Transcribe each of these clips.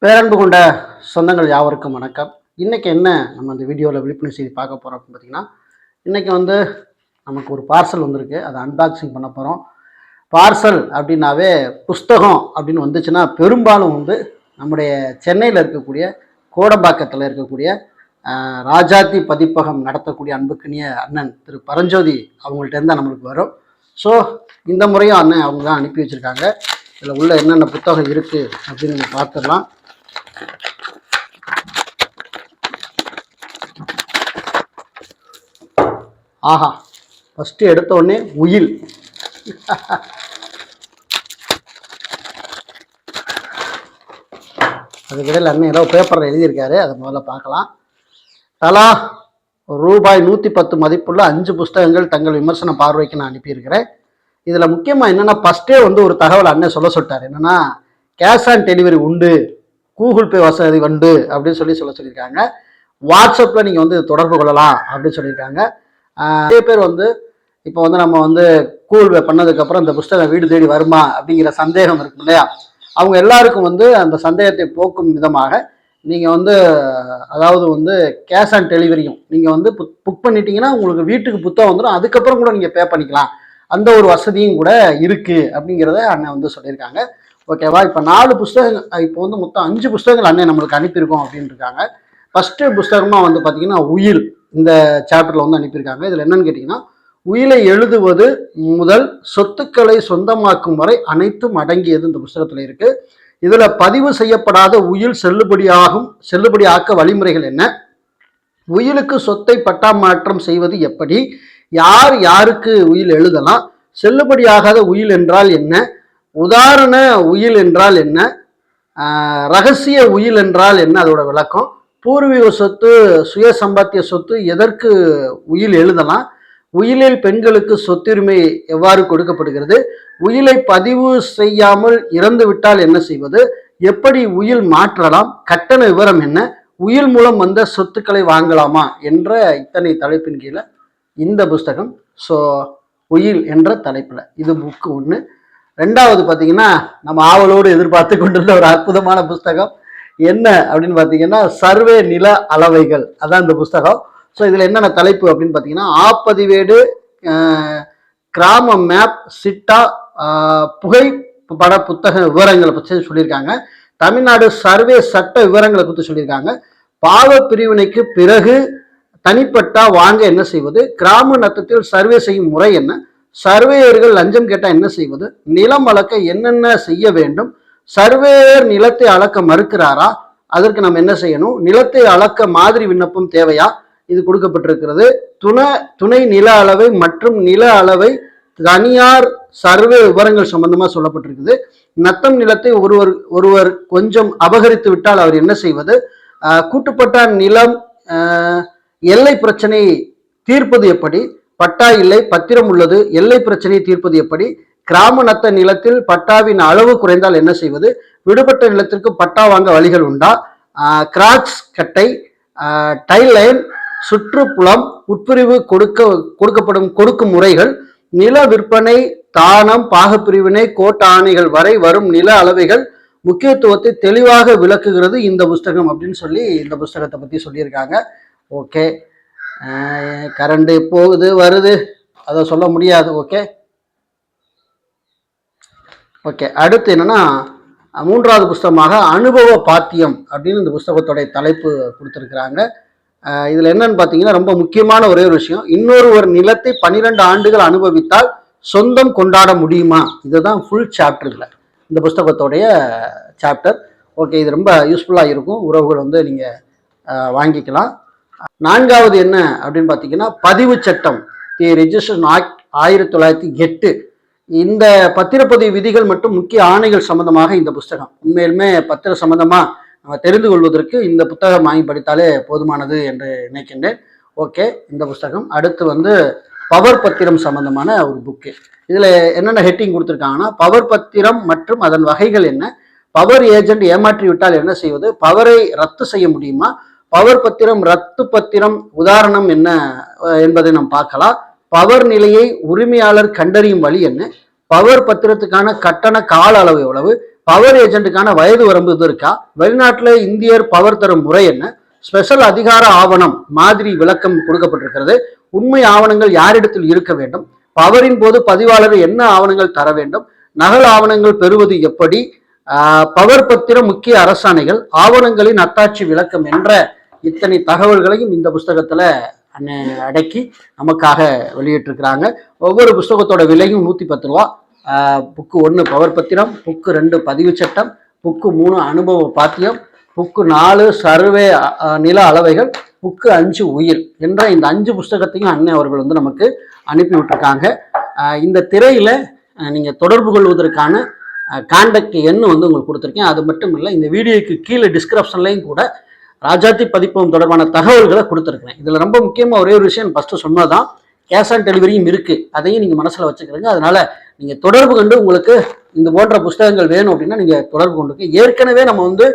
பேரன்பு கொண்ட சொந்தங்கள் யாவருக்கும் வணக்கம். இன்னைக்கு என்ன நம்ம இந்த வீடியோவில் விழிப்புணர்வு செய்தி பார்க்க போகிறோம் அப்படின்னு பார்த்தீங்கன்னா, இன்னைக்கு நமக்கு ஒரு பார்சல் வந்திருக்கு. அதை அன்பாக்சிங் பண்ண போகிறோம். பார்சல் அப்படின்னாவே புஸ்தகம் அப்படின்னு வந்துச்சுன்னா பெரும்பாலும் நம்முடைய சென்னையில் இருக்கக்கூடிய கோடம்பாக்கத்தில் இருக்கக்கூடிய ராஜாத்தி பதிப்பகம் நடத்தக்கூடிய அன்புக்குனிய அண்ணன் திரு பரஞ்சோதி அவங்கள்ட்ட தான் நம்மளுக்கு வரும். ஸோ இந்த முறையும் அண்ணன் அவங்க தான் அனுப்பி வச்சுருக்காங்க. இதில் உள்ள என்னென்ன புத்தகம் இருக்குது அப்படின்னு நம்ம பார்த்துடலாம். ஆஹா, ஃபஸ்ட்டு எடுத்த உடனே உயில். அதுக்கிடையில் அண்ணன் ஏதோ பேப்பரில் எழுதியிருக்காரு, அதை முதல்ல பார்க்கலாம். தலா ரூபாய் 110 மதிப்புள்ள 5 புஸ்தகங்கள் தங்கள் விமர்சன பார்வைக்கு நான் அனுப்பியிருக்கிறேன். இதில் முக்கியமாக என்னென்னா, ஃபஸ்ட்டே ஒரு தகவல் அண்ணன் சொல்லிட்டார். என்னென்னா, கேஷ் ஆன் டெலிவரி உண்டு, கூகுள் பே வசதி உண்டு அப்படின்னு சொல்லியிருக்காங்க. வாட்ஸ்அப்பில் நீங்கள் தொடர்பு கொள்ளலாம் அப்படின்னு சொல்லியிருக்காங்க. நிறைய பேர் இப்போ நம்ம கூகுள் பே பண்ணதுக்கப்புறம் இந்த புஸ்தகம் வீடு தேடி வருமா அப்படிங்கிற சந்தேகம் இருக்கு இல்லையா? அவங்க எல்லாருக்கும் அந்த சந்தேகத்தை போக்கும் விதமாக நீங்கள் அதாவது கேஷ் ஆன் டெலிவரியும் நீங்கள் புக் பண்ணிட்டீங்கன்னா உங்களுக்கு வீட்டுக்கு புத்தகம் வந்துடும். அதுக்கப்புறம் கூட நீங்கள் பே பண்ணிக்கலாம். அந்த ஒரு வசதியும் கூட இருக்குது அப்படிங்கிறத அண்ணன் சொல்லியிருக்காங்க. ஓகேவா? இப்போ 4 புஸ்தகங்கள், இப்போ மொத்தம் 5 புஸ்தகங்கள் அண்ணன் நம்மளுக்கு அனுப்பியிருக்கோம் அப்படின்னு இருக்காங்க. ஃபஸ்ட்டு புஸ்தகமாக பார்த்தீங்கன்னா உயில், இந்த சாப்டரில் அனுப்பியிருக்காங்க. இதில் என்னன்னு கேட்டிங்கன்னா, உயிலை எழுதுவது முதல் சொத்துக்களை சொந்தமாக்கும் வரை அனைத்தும் அடங்கியது இந்த புஸ்தகத்தில் இருக்குது. இதில் பதிவு செய்யப்படாத உயில் செல்லுபடியாக்க வழிமுறைகள் என்ன, உயிலுக்கு சொத்தை பட்டா மாற்றம் செய்வது எப்படி, யார் யாருக்கு உயில் எழுதலாம், செல்லுபடியாகாத உயில் என்றால் என்ன, உதாரண உயில் என்றால் என்ன, ரகசிய உயில் என்றால் என்ன, அதோட விளக்கம், பூர்வீக சொத்து, சுய சம்பாத்திய சொத்து, எதற்கு உயில் எழுதலாம், உயிலில் பெண்களுக்கு சொத்துரிமை எவ்வாறு கொடுக்கப்படுகிறது, உயிலை பதிவு செய்யாமல் இறந்து விட்டால் என்ன செய்வது, எப்படி உயில் மாற்றலாம், கட்டண விவரம் என்ன, உயில் மூலம் வந்த சொத்துக்களை வாங்கலாமா என்ற இத்தனை தலைப்பின் கீழே இந்த புஸ்தகம். ஸோ உயில் என்ற தலைப்பில் இது புக்கு 1. 2வது பார்த்தீங்கன்னா, நம்ம ஆவலோடு எதிர்பார்த்து கொண்டிருந்த ஒரு அற்புதமான புஸ்தகம் என்ன அப்படின்னு பார்த்தீங்கன்னா, சர்வே நில அளவைகள், அதான் இந்த புஸ்தகம். ஸோ இதில் என்னென்ன தலைப்பு அப்படின்னு பார்த்தீங்கன்னா, ஆப்பதிவேடு, கிராம மேப், சிட்டா, புகைப்பட புத்தக விவரங்களை பற்றி சொல்லியிருக்காங்க. தமிழ்நாடு சர்வே சட்ட விவரங்களை பற்றி சொல்லியிருக்காங்க. பாவ பிரிவினைக்கு பிறகு தனிப்பட்டா வாங்க என்ன செய்வது, கிராம நத்தத்தில் சர்வே செய்யும் முறை என்ன, சர்வேயர்கள் லஞ்சம் கேட்டால் என்ன செய்வது, நிலம் அளக்க என்னென்ன செய்ய வேண்டும், சர்வேயர் நிலத்தை அளக்க மறுக்கிறாரா, அதற்கு நம்ம என்ன செய்யணும், நிலத்தை அளக்க மாதிரி விண்ணப்பம் தேவையா, இது கொடுக்கப்பட்டிருக்கிறது. துணை நில அளவை மற்றும் நில அளவை தனியார் சர்வே விவரங்கள் சம்பந்தமா சொல்லப்பட்டிருக்குது. நத்தம் நிலத்தை ஒருவர் கொஞ்சம் அபகரித்து விட்டால் அவர் என்ன செய்வது, கூட்டுப்பட்டா நிலம் எல்லை பிரச்சனை தீர்ப்பது எப்படி, பட்டா இல்லை பத்திரம் உள்ளது எல்லை பிரச்சனையை தீர்ப்பது எப்படி, கிராம நத்த நிலத்தில் பட்டாவின் அளவு குறைந்தால் என்ன செய்வது, விடுபட்ட நிலத்திற்கு பட்டா வாங்க வழிகள் உண்டா, கிராச் கட்டை, டைல் லைன், சுற்றுப்புலம், உட்பிரிவு கொடுக்கும் முறைகள், நில விற்பனை, தானம், பாகப்பிரிவினை, கோட்ட ஆணைகள் வரை வரும் நில அளவைகள் முக்கியத்துவத்தை தெளிவாக விளக்குகிறது இந்த புஸ்தகம் அப்படின்னு சொல்லி இந்த புஸ்தகத்தை பற்றி சொல்லியிருக்காங்க. ஓகே, கரண்ட் போகுது வருது, அதை சொல்ல முடியாது. ஓகே ஓகே அடுத்து என்னன்னா, 3வது புஸ்தகமாக அனுபவ பாத்தியம் அப்படின்னு இந்த புஸ்தகத்தோடைய தலைப்பு கொடுத்துருக்குறாங்க. இதில் என்னன்னு பார்த்தீங்கன்னா, ரொம்ப முக்கியமான ஒரே ஒரு விஷயம், இன்னொரு நிலத்தை 12 ஆண்டுகள் அனுபவித்தால் சொந்தம் கொண்டாட முடியுமா, இதுதான் ஃபுல் சாப்டர்ல இந்த புஸ்தகத்தோடைய சாப்டர். ஓகே, இது ரொம்ப யூஸ்ஃபுல்லாக இருக்கும், உறவுகள் நீங்கள் வாங்கிக்கலாம். 4வது என்ன அப்படின்னு பார்த்தீங்கன்னா, பதிவு சட்டம், தி ரெஜிஸ்ட்ரேஷன் ஆக்ட் 1908, இந்த பத்திரப்பதிவு விதிகள் மற்றும் முக்கிய ஆணைகள் சம்பந்தமாக இந்த புஸ்தகம். உண்மையிலுமே பத்திர சம்பந்தமா நம்ம தெரிந்து கொள்வதற்கு இந்த புத்தகம் வாங்கி படித்தாலே போதுமானது என்று நினைக்கின்றேன். ஓகே, இந்த புஸ்தகம். அடுத்து பவர் பத்திரம் சம்பந்தமான ஒரு புக்கு. இதில் என்னென்ன ஹெட்டிங் கொடுத்துருக்காங்கன்னா, பவர் பத்திரம் மற்றும் அதன் வகைகள் என்ன, பவர் ஏஜென்ட் ஏமாற்றி விட்டால் என்ன செய்வது, பவரை ரத்து செய்ய முடியுமா, பவர் பத்திரம், ரத்து பத்திரம் உதாரணம் என்ன என்பதை நாம் பார்க்கலாம். பவர் நிலையை உரிமையாளர் கண்டறியும் வழி என்ன, பவர் பத்திரத்துக்கான கட்டண கால அளவு எவ்வளவு, பவர் ஏஜென்ட்டுக்கான வயது வரம்பு இது இருக்கா, வெளிநாட்டில் இந்தியர் பவர் தரும் முறை என்ன, ஸ்பெஷல் அதிகார ஆவணம் மாதிரி விளக்கம் கொடுக்கப்பட்டிருக்கிறது. உண்மை ஆவணங்கள் யாரிடத்தில் இருக்க வேண்டும், பவரின் போது பதிவாளர் என்ன ஆவணங்கள் தர வேண்டும், நகல் ஆவணங்கள் பெறுவது எப்படி, பவர் பத்திரம் முக்கிய அரசாணைகள், ஆவணங்களின் அத்தாட்சி விளக்கம் என்ற இத்தனை தகவல்களையும் இந்த புஸ்தகத்துல அடக்கி நமக்காக வெளியிட்டிருக்கிறாங்க. ஒவ்வொரு புஸ்தகத்தோட விலையும் 110 ரூபா. புக்கு 1 பவர் பத்திரம், புக்கு 2 பதிவு சட்டம், புக்கு 3 அனுபவ பாத்தியம், புக்கு 4 சர்வே நில அளவைகள், புக்கு 5 உயிர் என்ற இந்த 5 புஸ்தகத்தையும் அண்ணன் அவர்கள் வந்து நமக்கு அனுப்பி விட்டுருக்காங்க. இந்த திரையில நீங்க தொடர்பு கொள்வதற்கான கான்டாக்ட் எண் வந்து உங்களுக்கு கொடுத்துருக்கேன். அது மட்டும் இல்லை, இந்த வீடியோக்கு கீழே டிஸ்கிரிப்ஷன்லையும் கூட ராஜாத்தி பதிப்பகம் தொடர்பான தகவல்களை கொடுத்துருக்கிறேன். இதில் ரொம்ப முக்கியமாக ஒரே ஒரு விஷயம் ஃபஸ்ட்டு சொன்னதான், கேஷ் ஆன் டெலிவரியும் இருக்குது. அதையும் நீங்கள் மனசில் வச்சுக்கிறீங்க. அதனால் நீங்கள் தொடர்பு கொண்டு உங்களுக்கு இந்த போன்ற புஸ்தகங்கள் வேணும் அப்படின்னா நீங்கள் தொடர்பு கொண்டு, ஏற்கனவே நம்ம வந்து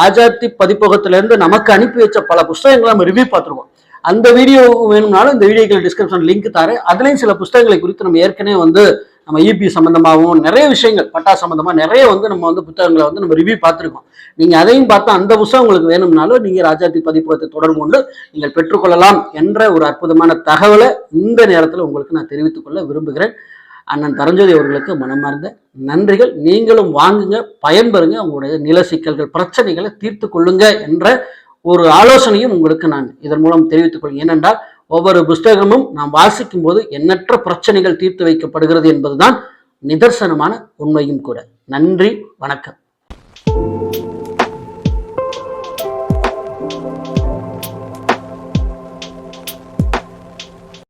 ராஜாத்தி பதிப்பகத்திலேருந்து நமக்கு அனுப்பி வச்ச பல புஸ்தகங்களை நம்ம ரிவ்யூ பார்த்துருவோம். அந்த வீடியோ வேணும்னாலும் இந்த வீடியோக்கள் டிஸ்கிரிப்ஷன் லிங்க் தரேன். அதுலேயும் சில புஸ்தகங்களை குறித்து நம்ம ஏற்கனவே வந்து நம்ம இபி சம்பந்தமாகவும் நிறைய விஷயங்கள், பட்டா சம்பந்தமாக நிறைய வந்து நம்ம வந்து புத்தகங்களை வந்து நம்ம ரிவ்யூ பார்த்துருக்கோம். நீங்கள் அதையும் பார்த்தா அந்த புத்தகம் உங்களுக்கு வேணும்னாலும் நீங்கள் ராஜாத்தி பதிப்பகத்தை தொடர்பு கொண்டு நீங்கள் பெற்றுக்கொள்ளலாம் என்ற ஒரு அற்புதமான தகவலை இந்த நேரத்தில் உங்களுக்கு நான் தெரிவித்துக் கொள்ள விரும்புகிறேன். அண்ணன் பரஞ்சோதி அவர்களுக்கு மனமார்ந்த நன்றிகள். நீங்களும் வாங்குங்க, பயன்பெறுங்க, உங்களுடைய நில சிக்கல்கள் பிரச்சனைகளை தீர்த்து கொள்ளுங்க என்ற ஒரு ஆலோசனையும் உங்களுக்கு நான் இதன் மூலம் தெரிவித்துக் கொள்கிறேன். ஏனென்றால் ஒவ்வொரு புஸ்தகமும் நாம் வாசிக்கும் போது எண்ணற்ற பிரச்சனைகள் தீர்த்து வைக்கப்படுகிறது என்பதுதான் நிதர்சனமான உண்மையும் கூட. நன்றி, வணக்கம்.